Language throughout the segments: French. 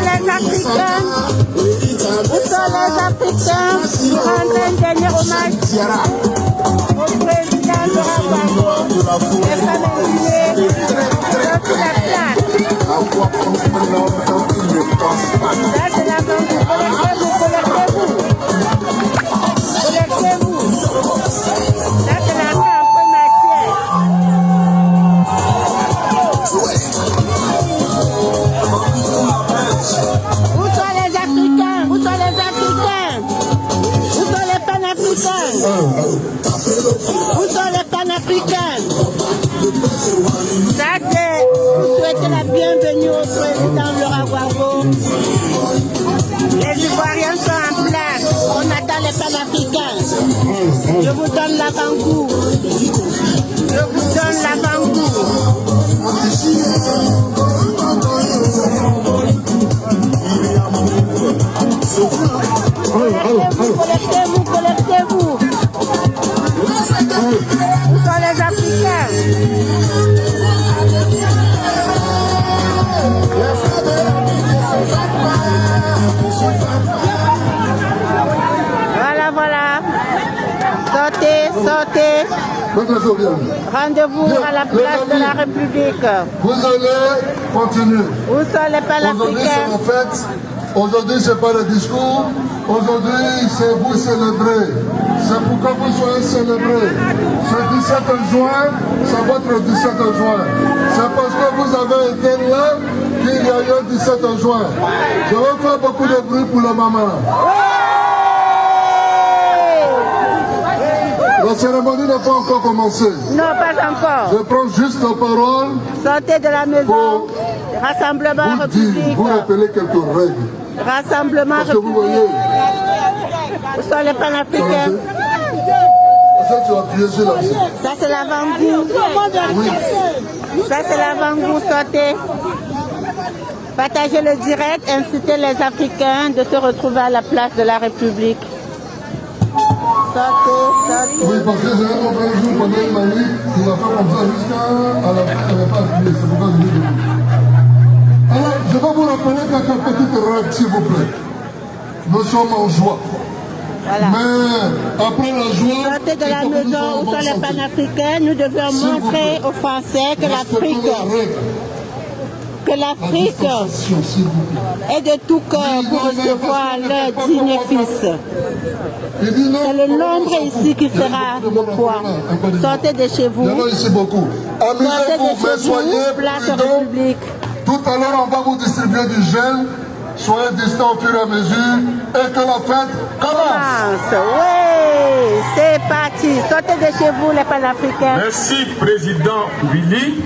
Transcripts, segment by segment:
les Africains? Où sont les Africains qui rendent un dernier hommage au président Laurent Gbagbo, les femmes indignées sur la place? Là, c'est la banque. Collectez-vous. Là, c'est la main un peu matière. Où sont les Africains? Où sont les Africains? Où sont les panafricains? Où sont les panafricains? Ça, c'est pour souhaiter la bienvenue au président Laurent Gbagbo. Les Ivoiriens sont en place. On attend les panafricains. Je vous donne l'avant-goût. Je vous donne l'avant-goût. Collectez-vous, collectez-vous. Où sont les Africains? Voilà, voilà. Sortez, sortez. Rendez-vous à la place de la République. Vous allez continuer. Où sont les panafricains? Aujourd'hui, ce n'est pas le discours. Aujourd'hui, c'est vous célébrer. C'est pourquoi vous soyez célébrés. Ce 17 juin, c'est votre 17 juin. C'est parce que vous avez été là qu'il y a eu 17 juin. Je vais faire beaucoup de bruit pour la maman. La cérémonie n'a pas encore commencé. Non, pas encore. Je prends juste la parole. Sortez de la maison. Rassemblement République. Vous rappelez quelques règles. Rassemblement Parce que vous voyez. Où sont les panafricains? Ça, tu as appuyé sur la. Ça, c'est l'avant-goût. Oui. Ça, c'est l'avant-goût. Sortez. Partagez le direct. Incitez les Africains de se retrouver à la place de la République. Sortez, sortez. Oui, parce que j'ai un jour pendant une manif, il a fait comme ça jusqu'à la fin. Elle n'a pas appuyé. C'est pourquoi je dis. Alors, je vais vous rappeler quelques petites règles, s'il vous plaît. Nous sommes en joie. Voilà. Mais après la joie... Sortez de la maison où sont les panafricains. Nous devons montrer aux Français que l'Afrique est de tout cœur pour recevoir leur digne fils. C'est le nombre ici qui fera le poids. Sortez de chez vous. Il y en a ici beaucoup. Sortez de chez vous, place République. Tout à l'heure, on va vous distribuer du gel. Soyez distants au fur et à mesure et que la fête commence. Oui, c'est parti. Sortez de chez vous, les panafricains. Merci, Président Willy.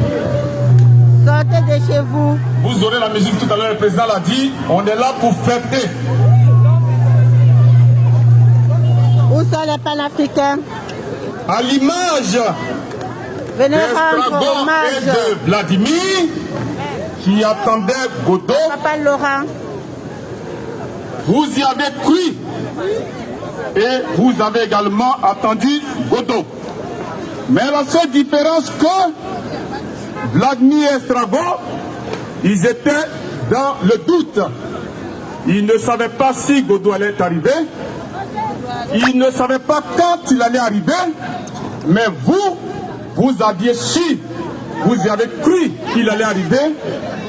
Sortez de chez vous. Vous aurez la musique tout à l'heure, le président l'a dit. On est là pour fêter. Où sont les panafricains? À l'image venez rendre hommage et de Vladimir qui attendait Godot. Papa Laurent. Vous y avez cru et vous avez également attendu Godot. Mais la seule différence que Vladimir et Strago, ils étaient dans le doute. Ils ne savaient pas si Godot allait arriver. Ils ne savaient pas quand il allait arriver. Mais vous, vous aviez su, vous y avez cru qu'il allait arriver.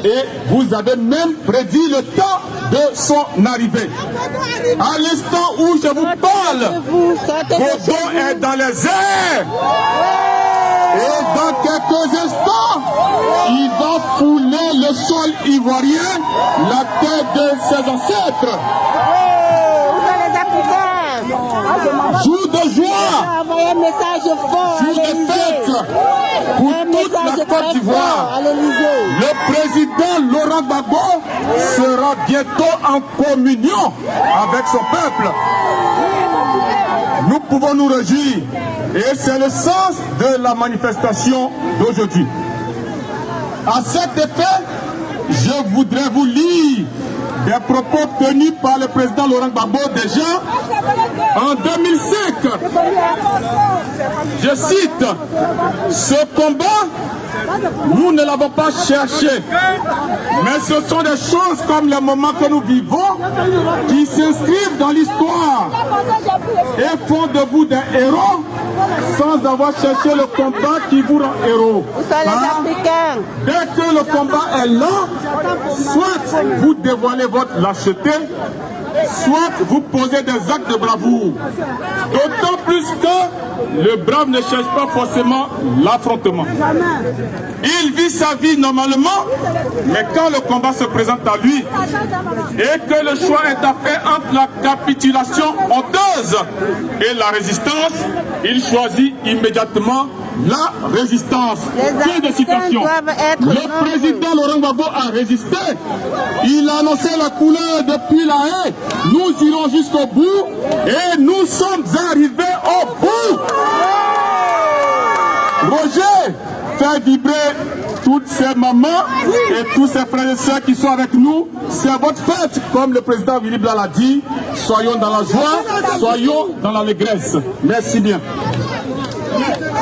Et vous avez même prédit le temps de son arrivée. À l'instant où je vous parle, Godot est dans les airs. Et dans quelques instants, il va fouler le sol ivoirien, la tête de ses ancêtres. Jour de joie, envoyez un message fort jour de fête pour toute la Côte d'Ivoire. Le président Laurent Gbagbo sera bientôt en communion avec son peuple. Nous pouvons nous réjouir et c'est le sens de la manifestation d'aujourd'hui. À cet effet, je voudrais vous lire des propos tenus par le président Laurent Gbagbo déjà en 2005. Je cite, ce combat, nous ne l'avons pas cherché, mais ce sont des choses comme les moments que nous vivons qui s'inscrivent dans l'histoire et font de vous des héros sans avoir cherché le combat qui vous rend héros. Africains. Dès que le combat est là, soit vous dévoilez votre lâcheté, soit vous posez des actes de bravoure. D'autant plus que le brave ne cherche pas forcément l'affrontement. Il vit sa vie normalement, mais quand le combat se présente à lui et que le choix est à faire entre la capitulation honteuse et la résistance, il choisit immédiatement la résistance. Fin de citation. Le président Laurent Gbagbo a résisté. Il a annoncé la couleur depuis la haie. Nous irons jusqu'au bout et nous sommes arrivés au bout. Roger fait vibrer toutes ces mamans et tous ces frères et sœurs qui sont avec nous. C'est votre fête, comme le président Willy Blanc l'a dit. Soyons dans la joie, soyons dans l'allégresse. Merci bien.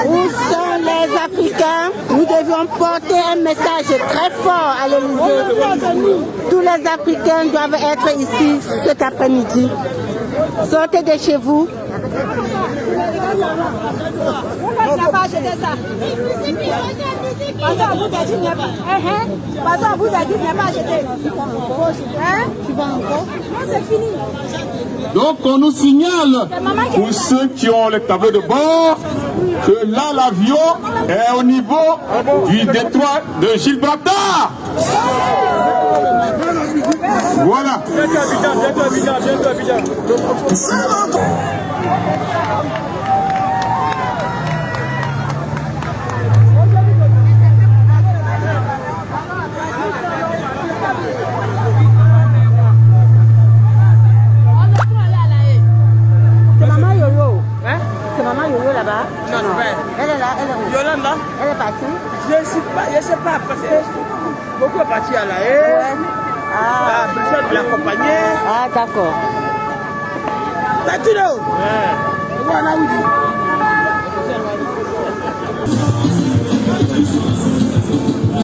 Où sont les Africains? Nous devions porter un message très fort à l'Élysée. Tous les Africains doivent être ici cet après-midi. Sortez de chez vous. On n'a pas acheté ça. Parce qu'on vous a dit qu'il n'y a pas. Parce qu'on vous a dit qu'il n'y a pas acheté. Tu vas encore? Non, c'est fini. Donc on nous signale, pour ceux qui ont les tableaux de bord, que là l'avion est au niveau du détroit de Gibraltar. Voilà. Là-bas? Non, elle est là, elle est où? Yolanda? Elle est partie? Je sais pas, parce que beaucoup est parti à la haie. Ouais. La personne l'accompagnait. Ah, d'accord. Latino? Voilà où dit.